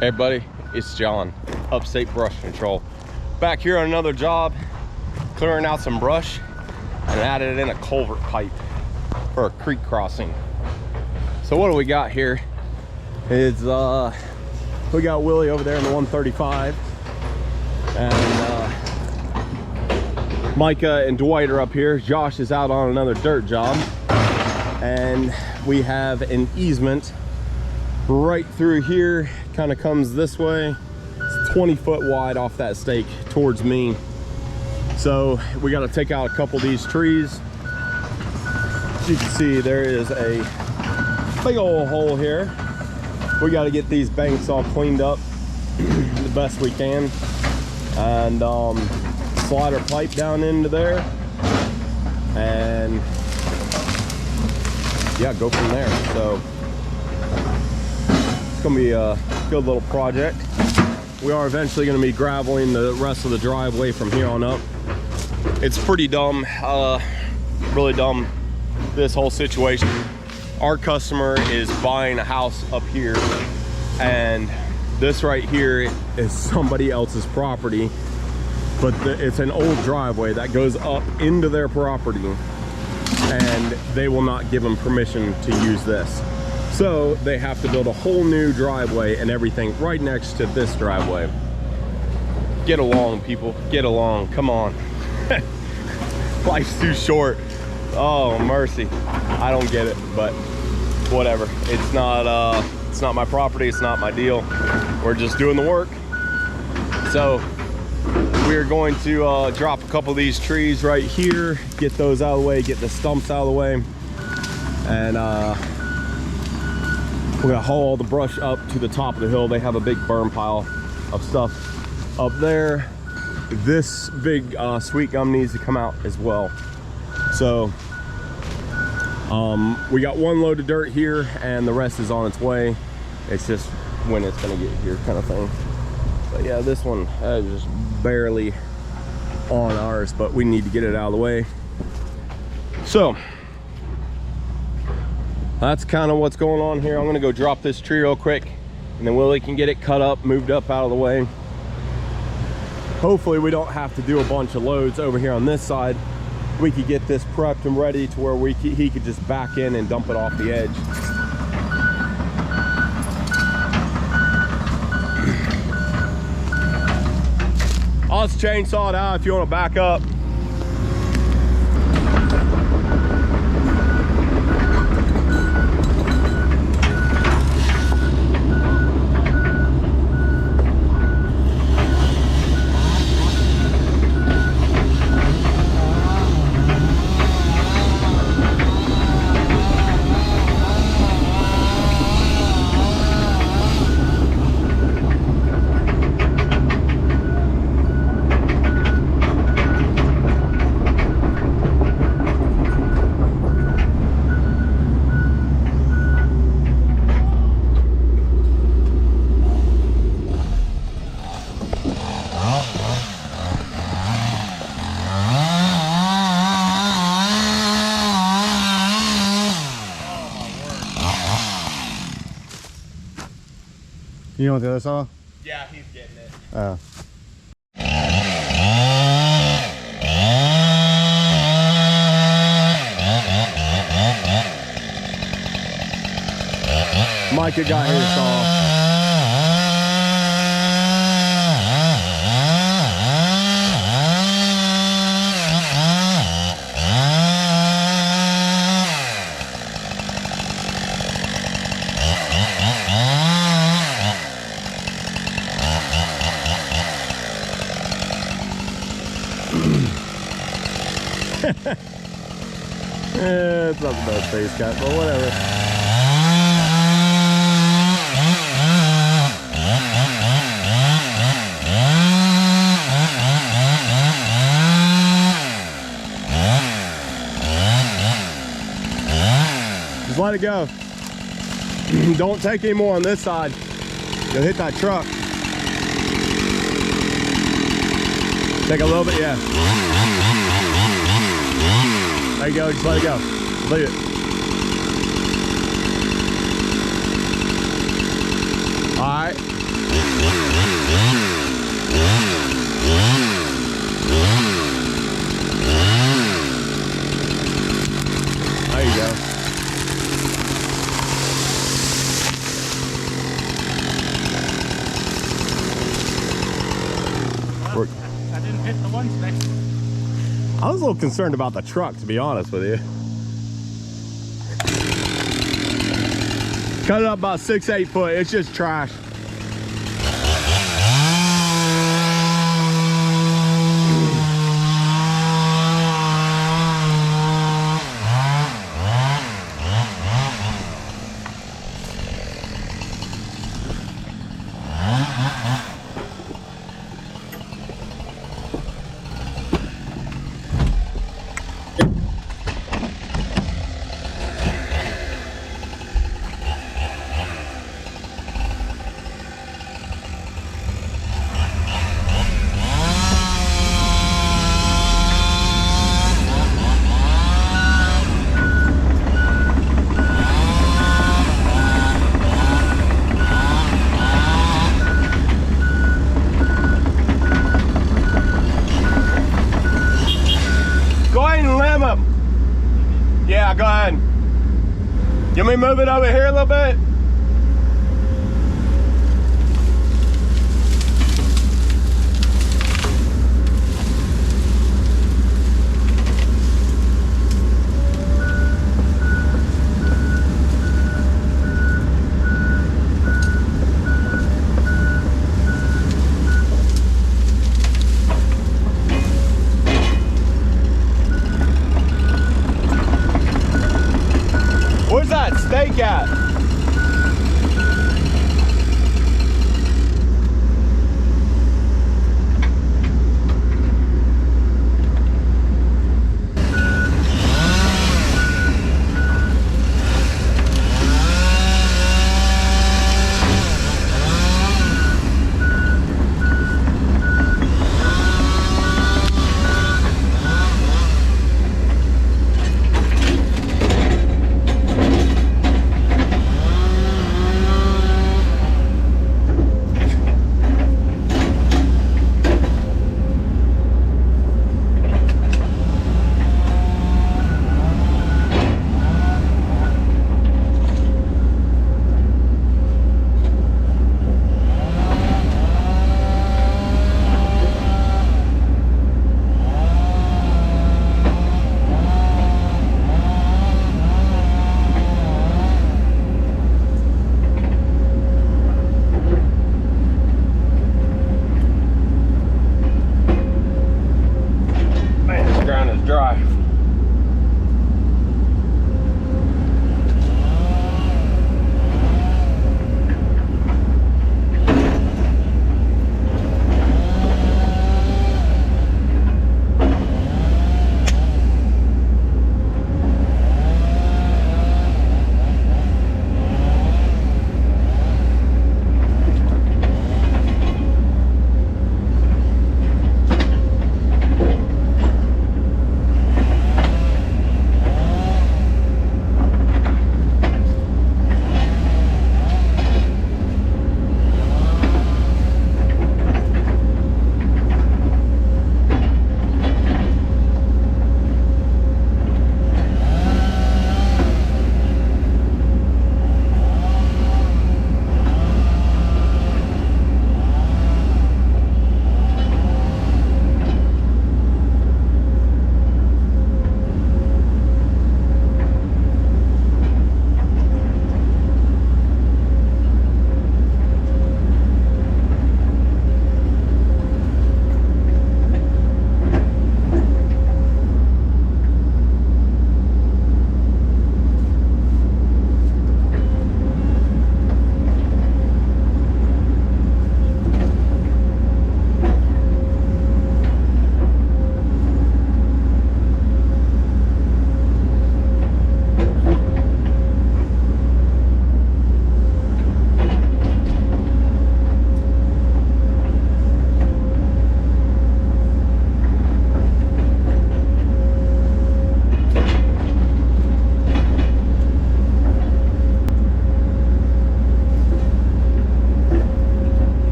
Hey buddy, it's John, Upstate Brush Control. Back here on another job, clearing out some brush and added in a culvert pipe for a creek crossing. So what do we got here is we got Willie over there in the 135 and Micah and Dwight are up here. Josh is out on another dirt job and we have an easement right through here, kind of comes this way. It's 20 foot wide off that stake towards me. So we got to take out a couple of these trees. As you can see, there is a big old hole here. We got to get these banks all cleaned up the best we can and slide our pipe down into there and yeah, go from there. So it's gonna be a good little project. We are eventually gonna be graveling the rest of the driveway from here on up. It's pretty dumb, really dumb, this whole situation. Our customer is buying a house up here and this right here is somebody else's property, but it's an old driveway that goes up into their property and they will not give them permission to use this. So they have to build a whole new driveway and everything right next to this driveway. Get along, people, get along, come on. Life's too short. Oh, mercy. I don't get it, but whatever. It's not my property, it's not my deal. We're just doing the work. So we're going to drop a couple of these trees right here, get those out of the way, get the stumps out of the way, and we're gonna haul all the brush up to the top of the hill. They have a big burn pile of stuff up there. This big sweet gum needs to come out as well. So we got one load of dirt here and the rest is on its way. It's just when it's gonna get here kind of thing. But yeah, this one is just barely on ours, but we need to get it out of the way. So that's kind of what's going on here. I'm gonna go drop this tree real quick and then Willie can get it cut up, moved up out of the way. Hopefully we don't have to do a bunch of loads over here on this side. We could get this prepped and ready to where he could just back in and dump it off the edge. I'll just chainsaw it out if you want to back up. You want the other saw? Yeah, he's getting it. Oh. Micah got his saw. It's not the best face cut, but whatever. Just let it go. Don't take any more on this side. You'll hit that truck. Take a little bit, yeah. There you go, just let it go. Leave it. All right. There you go. Well, I didn't hit the one spec. I was a little concerned about the truck, to be honest with you. Cut it up about 6-8 foot. It's just trash. Yeah, go ahead. You want me to move it over here a little bit? Where's that stake at?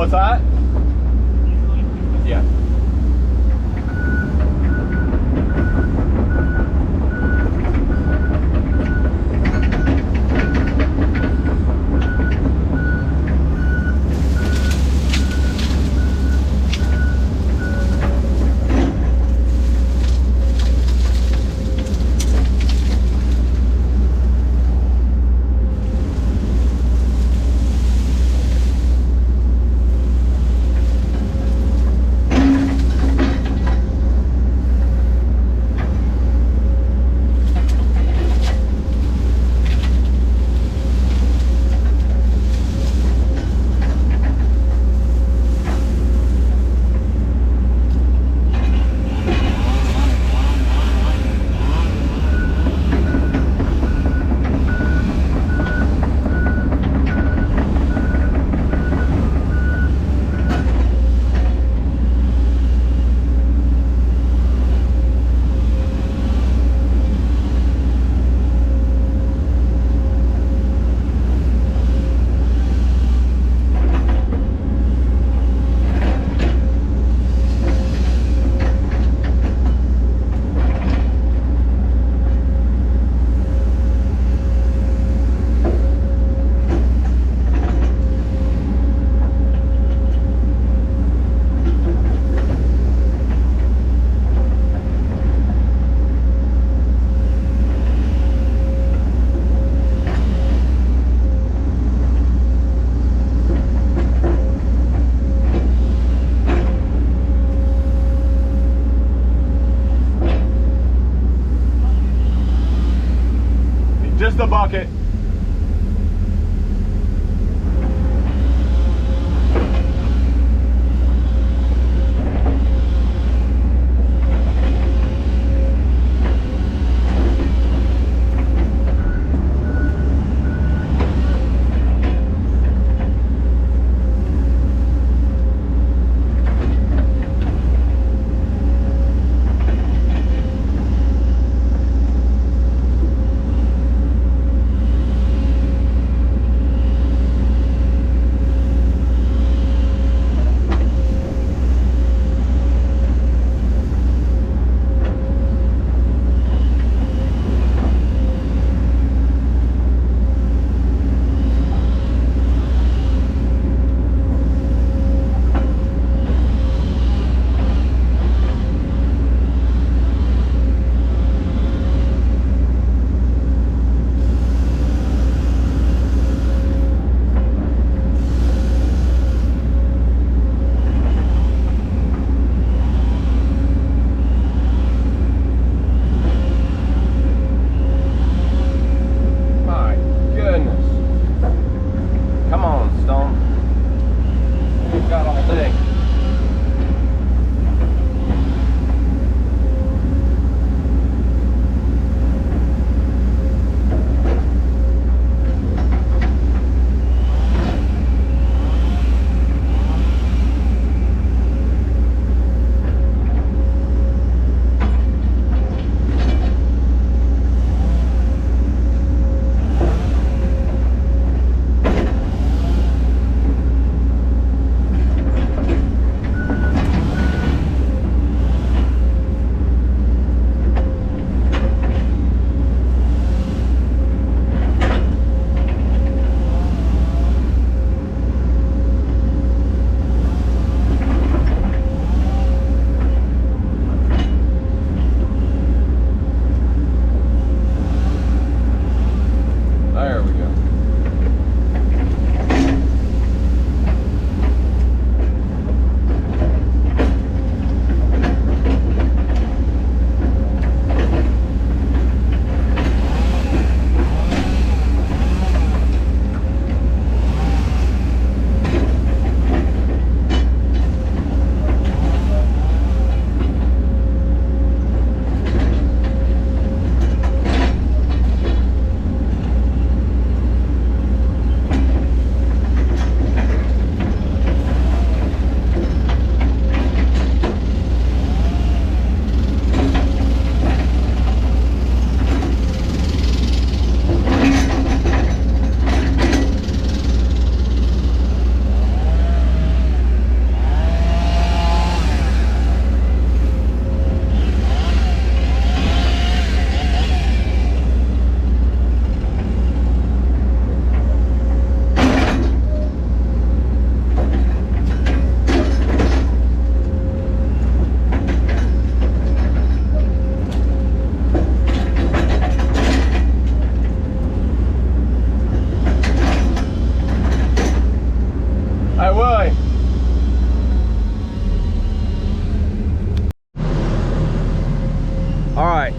What's that? Yeah.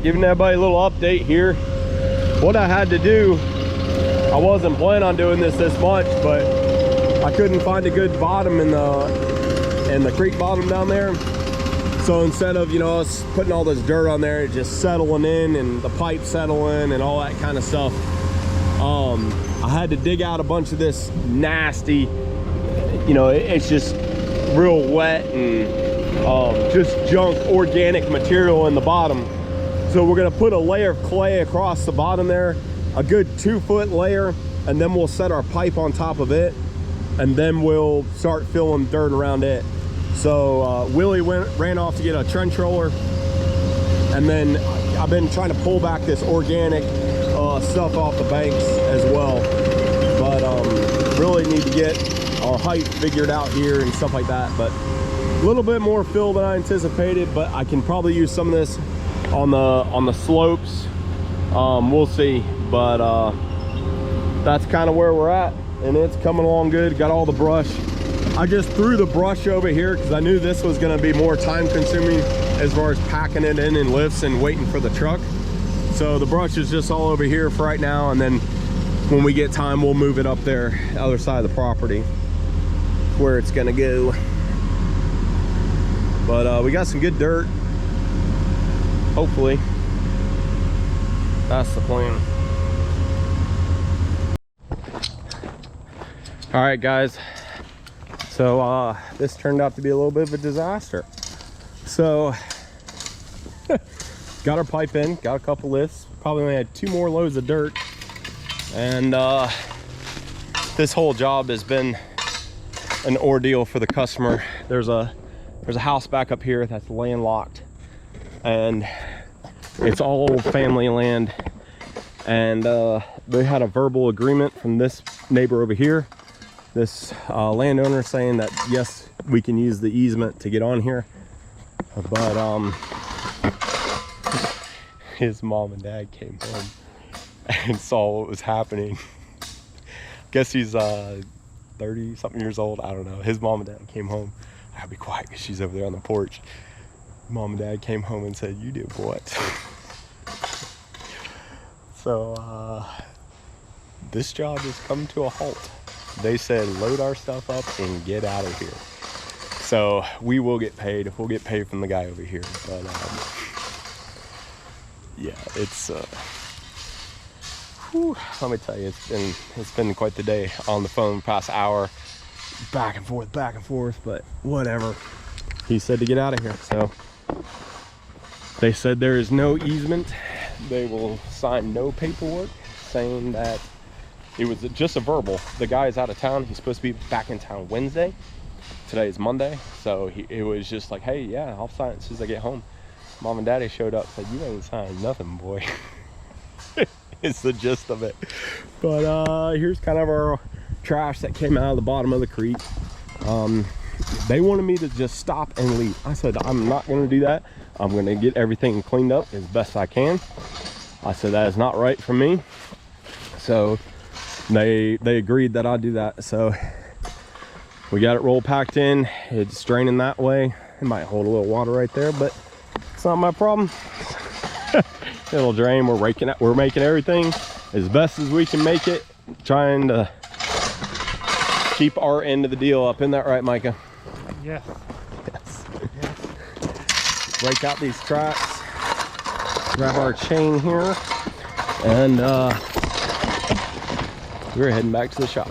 giving everybody a little update here. What I had to do, I wasn't planning on doing this much, but I couldn't find a good bottom in the creek bottom down there. So instead of, you know, us putting all this dirt on there, just settling in and the pipe settling and all that kind of stuff, I had to dig out a bunch of this nasty, you know, it's just real wet and just junk organic material in the bottom. So we're gonna put a layer of clay across the bottom there, a good 2-foot layer, and then we'll set our pipe on top of it, and then we'll start filling dirt around it. So Willie ran off to get a trench roller, and then I've been trying to pull back this organic stuff off the banks as well. But really need to get our height figured out here and stuff like that. But a little bit more fill than I anticipated, but I can probably use some of this on the slopes. We'll see, but that's kind of where we're at, and it's coming along good. Got all the brush. I just threw the brush over here because I knew this was going to be more time consuming as far as packing it in lifts and waiting for the truck. So the brush is just all over here for right now, and then when we get time we'll move it up there, the other side of the property where it's going to go. But we got some good dirt, hopefully. That's the plan. All right, guys. So this turned out to be a little bit of a disaster. So got our pipe in, got a couple lifts, probably only had 2 more loads of dirt, and this whole job has been an ordeal for the customer. There's a house back up here that's landlocked, and it's all family land, and they had a verbal agreement from this neighbor over here, this landowner, saying that yes, we can use the easement to get on here, but his mom and dad came home and saw what was happening. Guess he's 30 something years old, I don't know. His mom and dad came home. I'll be quiet because she's over there on the porch. Mom and dad came home and said, "You did what?" So this job has come to a halt. They said load our stuff up and get out of here. So we will get paid. We'll get paid from the guy over here. But yeah, it's whew, let me tell you, it's been quite the day on the phone past hour, back and forth, but whatever. He said to get out of here. So they said there is no easement. They will sign no paperwork, saying that it was just a verbal. The guy is out of town. He's supposed to be back in town Wednesday. Today is Monday. So it was just like, hey, yeah, I'll sign it as soon as I get home. Mom and daddy showed up, said, "You ain't signed nothing, boy." It's the gist of it. But here's kind of our trash that came out of the bottom of the creek. They wanted me to just stop and leave. I said, I'm not going to do that. I'm going to get everything cleaned up as best I can. I said, that is not right for me. So they agreed that I'd do that. So we got it roll packed in. It's draining that way. It might hold a little water right there, but it's not my problem. It'll drain. We're making everything as best as we can make it, trying to keep our end of the deal up. Isn't that right, Micah? Yes. Yes. Break out these tracks, grab our chain here, and we're heading back to the shop.